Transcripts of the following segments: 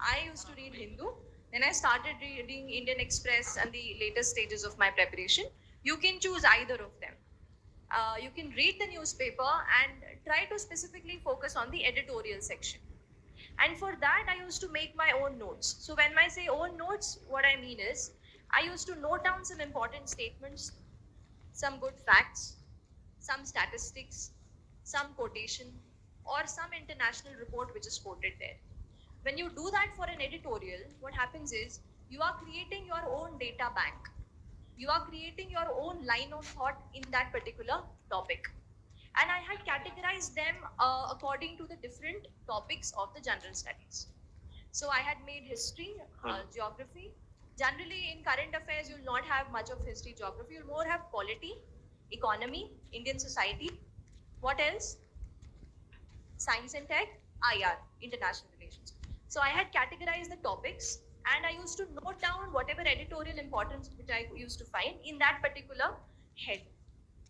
I used to read Hindu. Then I started reading Indian Express and the latest stages of my preparation. You can choose either of them. You can read the newspaper and try to specifically focus on the editorial section. And for that, I used to make my own notes. So when I say own notes, what I mean is I used to note down some important statements, some good facts, some statistics, some quotation, or some international report which is quoted there. When you do that for an editorial, what happens is you are creating your own data bank. You are creating your own line of thought in that particular topic. And I had categorized them according to the different topics of the general studies. So I had made history, geography. Generally, in current affairs, you'll not have much of history, geography. You'll more have polity, economy, Indian society. What else? Science and tech, IR, international relations. So I had categorized the topics and I used to note down whatever editorial importance which I used to find in that particular head.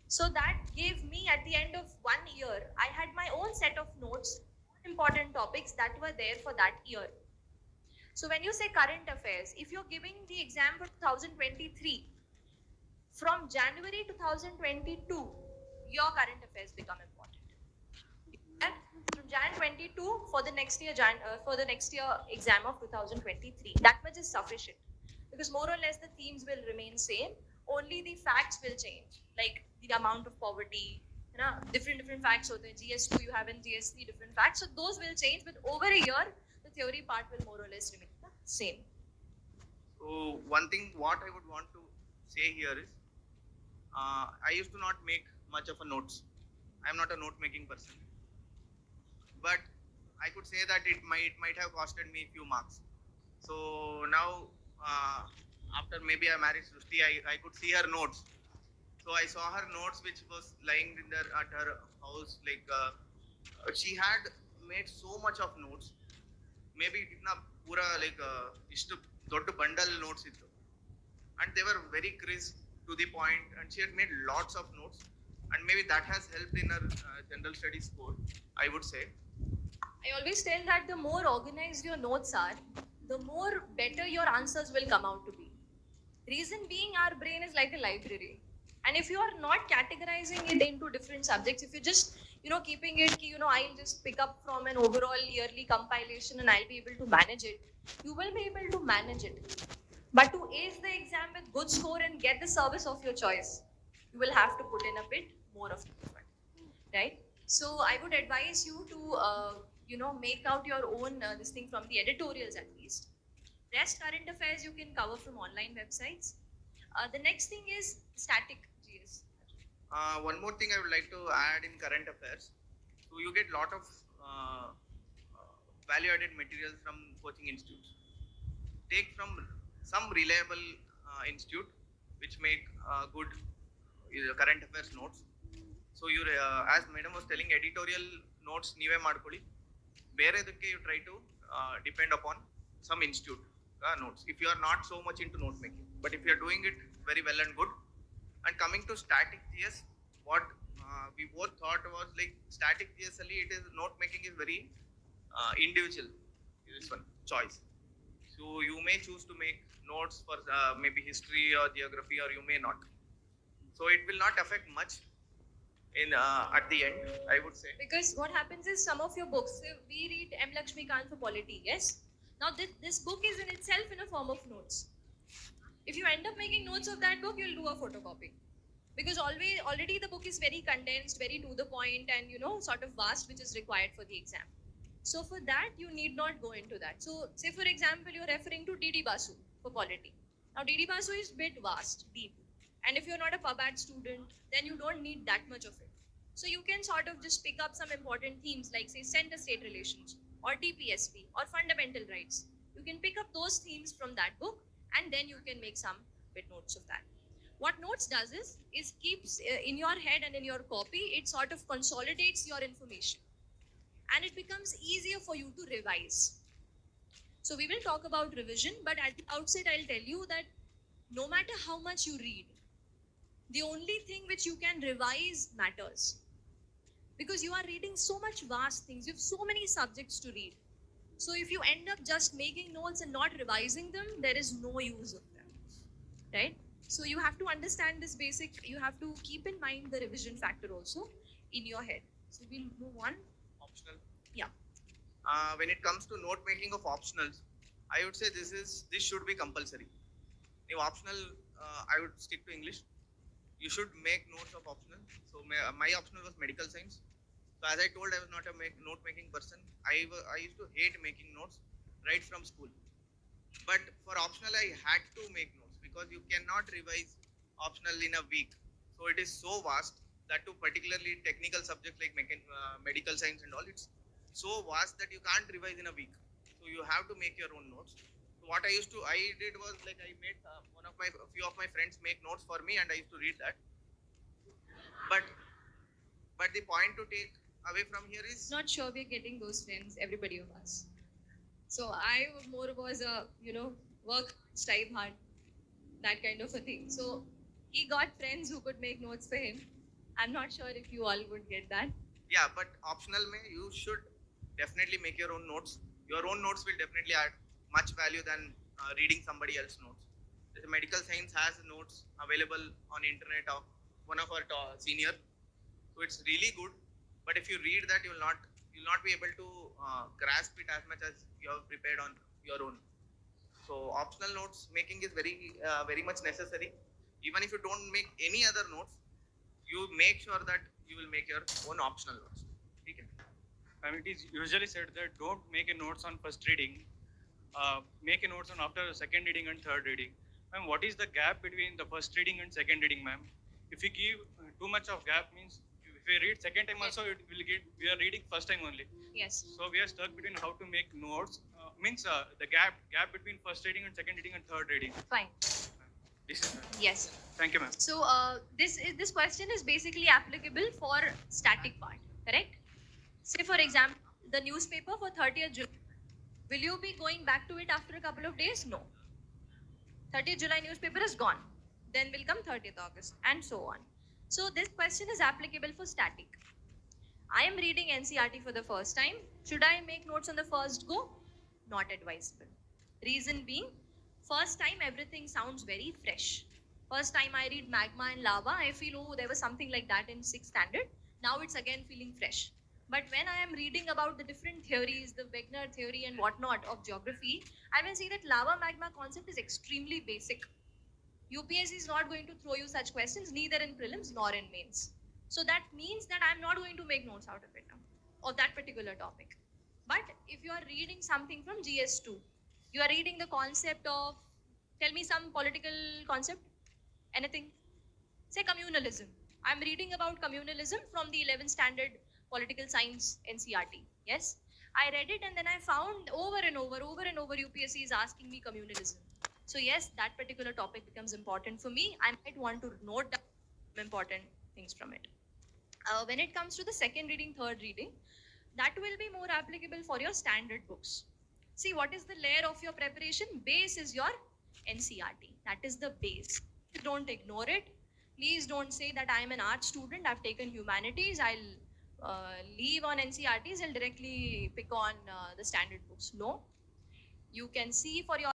So that gave me, at the end of 1 year, I had my own set of notes, important topics that were there for that year. So when you say current affairs, if you're giving the exam for 2023, from January 2022, your current affairs become important. And from Jan 22 for the next year, exam of 2023, that much is sufficient because more or less the themes will remain same. Only the facts will change, like the amount of poverty, different facts. So the GS2 you have in GS3 different facts. So those will change, but over a year, the theory part will more or less remain the same. So one thing what I would want to say here is, I used to not make much of a notes. I'm not a note making person, but I could say that it might have costed me a few marks. So now, after maybe I married Srushti, I could see her notes. So I saw her notes which was lying in there at her house. Like she had made so much of notes. Maybe itna pura like ishtu doddu bundle notes ittu, and they were very crisp to the point. And she had made lots of notes, and maybe that has helped in her general studies score, I would say. I always tell that the more organized your notes are, the more better your answers will come out to be. Reason being, our brain is like a library. And if you are not categorizing it into different subjects, if you're just, keeping it, I'll just pick up from an overall yearly compilation and I'll be able to manage it, you will be able to manage it. But to ace the exam with good score and get the service of your choice, you will have to put in a bit more of effort, right? So I would advise you to, make out your own this thing from the editorials at least. Rest current affairs you can cover from online websites. The next thing is static GS. One more thing I would like to add in current affairs. So you get lot of value-added materials from coaching institutes. Take from some reliable institute which make good current affairs notes. So you, as madam was telling, editorial notes ನೀವೇ ಮಾಡ್ಕೊಳ್ಳಿ. ಬೇರೆದಕ್ಕೆ you try to depend upon some institute notes if you are not so much into note making. But if you are doing it very well and good. And coming to static GS, what we both thought was like static GSLE, it is note making is very individual. This one choice. So you may choose to make notes for maybe history or geography, or you may not. So it will not affect much in at the end, I would say. Because what happens is some of your books, we read M. Lakshmikant for polity, yes? Now this book is in itself in a form of notes. If you end up making notes of that book, you'll do a photocopy. Because already the book is very condensed, very to the point, and sort of vast, which is required for the exam. So for that, you need not go into that. So say for example, you're referring to D.D. Basu for polity. Now D.D. Basu is bit vast, deep. And if you're not a PubAd student, then you don't need that much of it. So you can sort of just pick up some important themes like say center-state relations or DPSP or fundamental rights. You can pick up those themes from that book and then you can make some bit notes of that. What notes does is keeps in your head and in your copy, it sort of consolidates your information and it becomes easier for you to revise. So we will talk about revision, but at the outset, I'll tell you that no matter how much you read, the only thing which you can revise matters. Because you are reading so much vast things, you have so many subjects to read. So if you end up just making notes and not revising them, there is no use of them, right? So you have to understand this basic, you have to keep in mind the revision factor also in your head. So we'll move on. Optional. Yeah. When it comes to note making of optionals, I would say this should be compulsory. If optional, I would stick to English. You should make notes of optional. So my optional was medical science. So as I told, I was not a note making person. I used to hate making notes right from school. But for optional, I had to make notes because you cannot revise optional in a week. So it is so vast that to particularly technical subjects like medical science and all, it's so vast that you can't revise in a week. So you have to make your own notes. So what I did was like I made a few of my friends make notes for me, and I used to read that. But the point to take away from here is Not sure we're getting those friends, everybody of us. So I more was a, work, strive hard, that kind of a thing. So he got friends who could make notes for him. I'm not sure if you all would get that. yeah, but optional may you should definitely make your own notes. Your own notes will definitely add much value than reading somebody else's notes. The medical science has notes available on internet of one of our senior, so it's really good. But if you read that, you'll not be able to grasp it as much as you have prepared on your own. So optional notes making is very much necessary. Even if you don't make any other notes, you make sure that you will make your own optional notes. Okay. And it is usually said that don't make a notes on first reading, make a notes on after second reading and third reading. Ma'am, what is the gap between the first reading and second reading, ma'am? If we give too much of gap, means if we read second time also, it will get, we are reading first time only. Yes. So we are stuck between how to make notes, means the gap between first reading and second reading and third reading. Fine. This is Yes. Thank you, ma'am. So this question is basically applicable for static part, correct? Say for example, the newspaper for 30th July. Will you be going back to it after a couple of days? No. 30th July newspaper is gone. Then will come 30th August and so on. So this question is applicable for static. I am reading NCRT for the first time. Should I make notes on the first go? Not advisable. Reason being, first time everything sounds very fresh. First time I read magma and lava, I feel, oh, there was something like that in 6th standard. Now it's again feeling fresh. But when I am reading about the different theories, the Wegener theory and whatnot of geography, I will see that lava magma concept is extremely basic. UPSC is not going to throw you such questions, neither in prelims nor in mains. So that means that I'm not going to make notes out of it now, of that particular topic. But if you are reading something from GS2, you are reading the concept of, tell me some political concept, anything. Say communalism. I'm reading about communalism from the 11th standard political science NCRT. Yes. I read it and then I found over and over UPSC is asking me communalism. So yes, that particular topic becomes important for me. I might want to note down some important things from it. When it comes to the second reading, third reading, that will be more applicable for your standard books. See, what is the layer of your preparation? Base is your NCRT. That is the base. Don't ignore it. Please don't say that I am an art student, I've taken humanities, I'll leave on NCRTs, I'll directly pick on the standard books. No. You can see for your